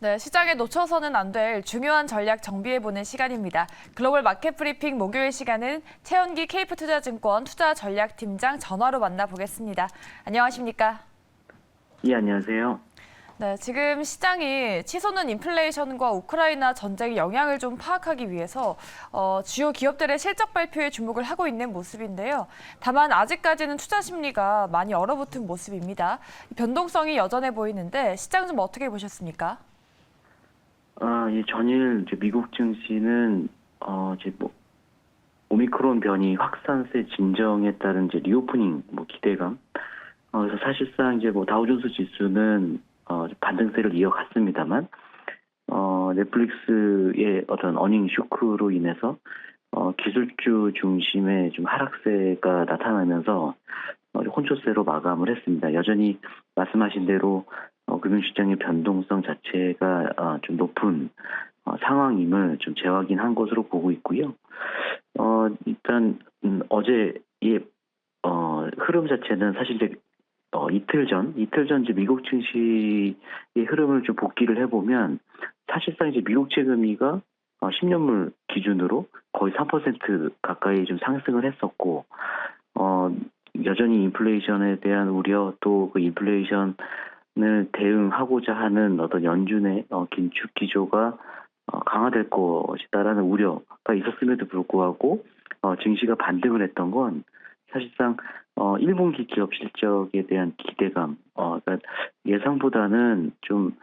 네, 시장에 놓쳐서는 안 될 중요한 전략 정비해보는 시간입니다. 글로벌 마켓 브리핑 목요일 시간은 최원기 KF투자증권 투자전략팀장 전화로 만나보겠습니다. 안녕하십니까? 예, 안녕하세요. 네, 지금 시장이 치솟는 인플레이션과 우크라이나 전쟁의 영향을 좀 파악하기 위해서 주요 기업들의 실적 발표에 주목을 하고 있는 모습인데요. 다만 아직까지는 투자 심리가 많이 얼어붙은 모습입니다. 변동성이 여전해 보이는데 시장 좀 어떻게 보셨습니까? 예, 전일 이제 미국 증시는 이제 뭐 오미크론 변이 확산세 진정에 따른 이제 리오프닝 기대감. 그래서 사실상 이제 뭐 다우존스 지수는 반등세를 이어갔습니다만, 넷플릭스의 어떤 어닝 쇼크로 인해서 기술주 중심의 좀 하락세가 나타나면서 혼조세로 마감을 했습니다. 여전히 말씀하신 대로 금융시장의 변동성 자체가 좀 높은 상황임을 좀 재확인한 것으로 보고 있고요. 일단 어제의 흐름 자체는 사실 이제 이틀 전 이제 미국 증시의 흐름을 좀 복기를 해보면 사실상 이제 미국 채금리가 10년물 기준으로 거의 3% 가까이 좀 상승을 했었고, 여전히 인플레이션에 대한 우려, 또 그 인플레이션을 대응하고자 하는 어떤 연준의 긴축 기조가 강화될 것이다라는 우려가 있었음에도 불구하고 증시가 반등을 했던 건 사실상 1분기 기업 실적에 대한 기대감, 그러니까 예상보다는 좀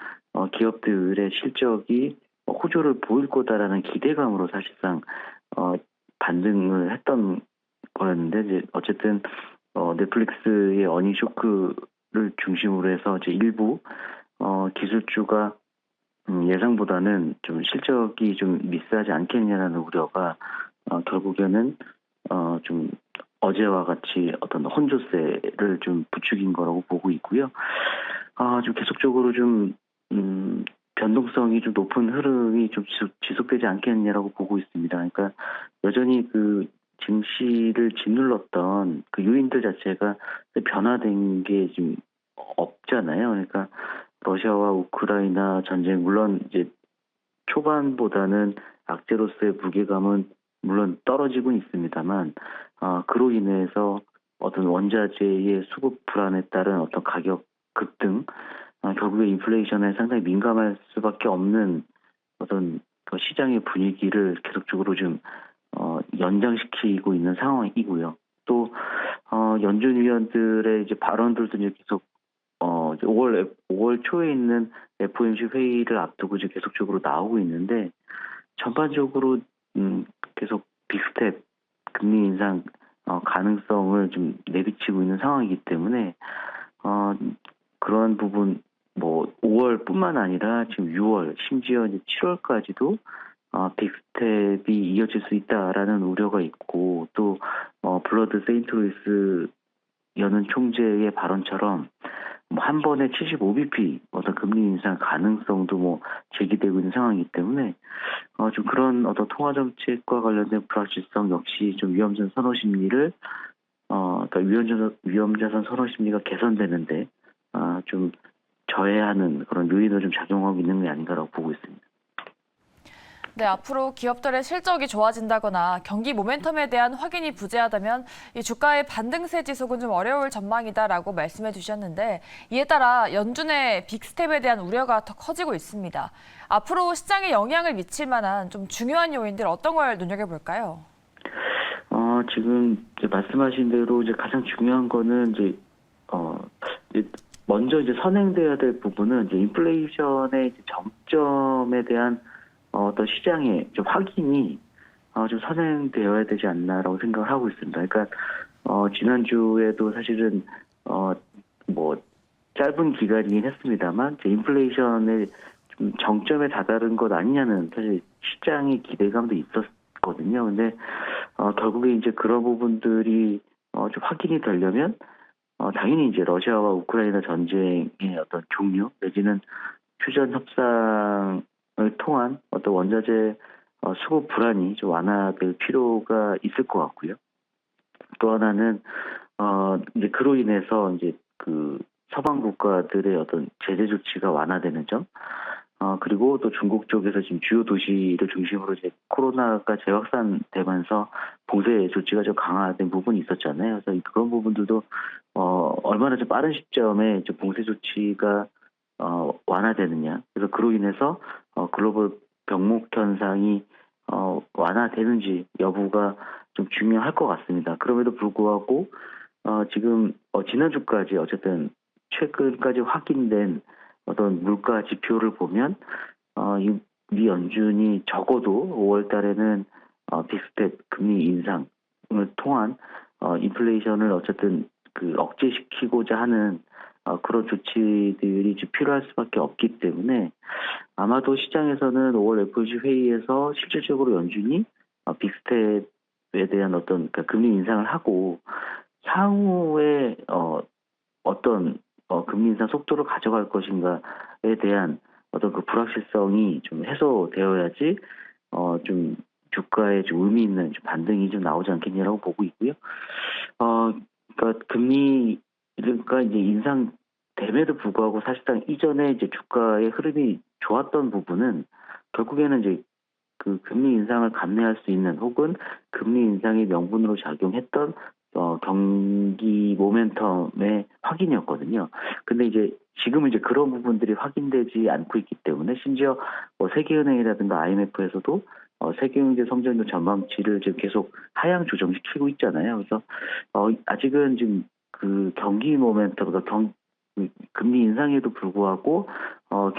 기업들의 실적이 호조를 보일 거다라는 기대감으로 사실상 반등을 했던 거였는데, 이제 어쨌든 넷플릭스의 어닝 쇼크를 중심으로 해서 이제 일부 기술주가 예상보다는 좀 실적이 좀 미스하지 않겠냐라는 우려가 결국에는 좀 어제와 같이 어떤 혼조세를 좀 부추긴 거라고 보고 있고요. 좀 계속적으로 좀 변동성이 좀 높은 흐름이 좀 지속되지 않겠냐라고 보고 있습니다. 그러니까 여전히 그 증시를 짓눌렀던 그 요인들 자체가 변화된 게 지금 없잖아요. 그러니까 러시아와 우크라이나 전쟁, 물론 이제 초반보다는 악재로서의 무게감은 물론 떨어지고 있습니다만, 그로 인해서 어떤 원자재의 수급 불안에 따른 어떤 가격 급등, 결국에 인플레이션에 상당히 민감할 수밖에 없는 어떤 그 시장의 분위기를 계속적으로 좀 연장시키고 있는 상황이고요. 또 연준 위원들의 이제 발언들도 이제 계속 이제 5월 초에 있는 FOMC 회의를 앞두고 이제 계속적으로 나오고 있는데, 전반적으로 계속 빅스텝 금리 인상 가능성을 좀 내비치고 있는 상황이기 때문에 그런 부분, 뭐 5월뿐만 아니라 지금 6월, 심지어 이제 7월까지도 빅스텝이 이어질 수 있다라는 우려가 있고, 또 블러드 세인트루이스 여는 총재의 발언처럼 한 번에 75bp 어떤 금리 인상 가능성도 제기되고 있는 상황이기 때문에 좀 그런 어떤 통화 정책과 관련된 불확실성 역시 좀 위험자산 선호 심리를 그러니까 위험자산 선호 심리가 개선되는데 좀 저해하는 그런 요인으로 좀 작용하고 있는 게 아닌가라고 보고 있습니다. 네, 앞으로 기업들의 실적이 좋아진다거나 경기 모멘텀에 대한 확인이 부재하다면 이 주가의 반등세 지속은 좀 어려울 전망이다라고 말씀해 주셨는데, 이에 따라 연준의 빅스텝에 대한 우려가 더 커지고 있습니다. 앞으로 시장에 영향을 미칠 만한 좀 중요한 요인들 어떤 걸 눈여겨볼까요? 지금 이제 말씀하신 대로 이제 가장 중요한 거는 이제 먼저 이제 선행돼야 될 부분은 이제 인플레이션의 이제 정점에 대한 어떤 시장의 좀 확인이 좀 선행되어야 되지 않나라고 생각을 하고 있습니다. 그러니까 지난주에도 사실은 뭐 짧은 기간이긴 했습니다만 이제 인플레이션의 좀 정점에 다다른 것 아니냐는 사실 시장의 기대감도 있었거든요. 근데 결국에 이제 그런 부분들이 좀 확인이 되려면 당연히 이제 러시아와 우크라이나 전쟁의 어떤 종료 내지는 휴전 협상을 통한 어떤 원자재 수급 불안이 좀 완화될 필요가 있을 것 같고요. 또 하나는 이제 그로 인해서 이제 그 서방 국가들의 어떤 제재 조치가 완화되는 점, 그리고 또 중국 쪽에서 지금 주요 도시를 중심으로 이제 코로나가 재확산되면서 봉쇄 조치가 좀 강화된 부분이 있었잖아요. 그래서 그런 부분들도 얼마나 좀 빠른 시점에 좀 봉쇄 조치가 완화되느냐. 그래서 그로 인해서 글로벌 병목 현상이 완화되는지 여부가 좀 중요할 것 같습니다. 그럼에도 불구하고 지금 지난주까지 어쨌든 최근까지 확인된 어떤 물가 지표를 보면 미 연준이 적어도 5월 달에는 빅스텝 금리 인상을 통한 인플레이션을 어쨌든 억제시키고자 하는 그런 조치들이 좀 필요할 수밖에 없기 때문에 아마도 시장에서는 5월 FOMC 회의에서 실질적으로 연준이 빅스텝에 대한 어떤 금리 인상을 하고 향후에 어떤 금리 인상 속도를 가져갈 것인가에 대한 어떤 그 불확실성이 좀 해소되어야지 좀 주가에 좀 의미 있는 좀 반등이 좀 나오지 않겠냐라고 보고 있고요. 그러니까 금리가 이제 인상됨에도 불구하고 사실상 이전에 이제 주가의 흐름이 좋았던 부분은 결국에는 이제 그 금리 인상을 감내할 수 있는 혹은 금리 인상의 명분으로 작용했던 경기 모멘텀의 확인이었거든요. 근데 이제 지금은 이제 그런 부분들이 확인되지 않고 있기 때문에 심지어 세계은행이라든가 IMF에서도 세계경제 성장률 전망치를 지금 계속 하향 조정시키고 있잖아요. 그래서 아직은 지금 그 경기 모멘텀, 그러니까 금리 인상에도 불구하고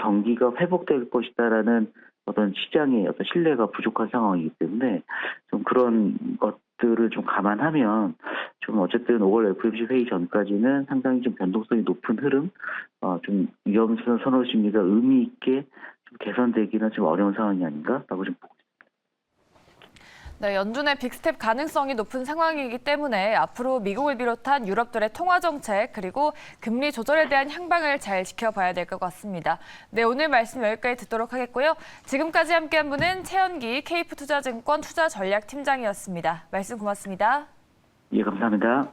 경기가 회복될 것이다라는 어떤 시장의 어떤 신뢰가 부족한 상황이기 때문에 좀 그런 것들을 좀 감안하면 좀 어쨌든 5월 FOMC 회의 전까지는 상당히 좀 변동성이 높은 흐름, 좀 위험성 선호 심리가 의미 있게 좀 개선되기는 좀 어려운 상황이 아닌가라고 좀 보고 있습니다. 네, 연준의 빅스텝 가능성이 높은 상황이기 때문에 앞으로 미국을 비롯한 유럽들의 통화 정책 그리고 금리 조절에 대한 향방을 잘 지켜봐야 될 것 같습니다. 네, 오늘 말씀 여기까지 듣도록 하겠고요. 지금까지 함께한 분은 최연기 KF투자증권 투자전략팀장이었습니다. 말씀 고맙습니다. 예, 감사합니다.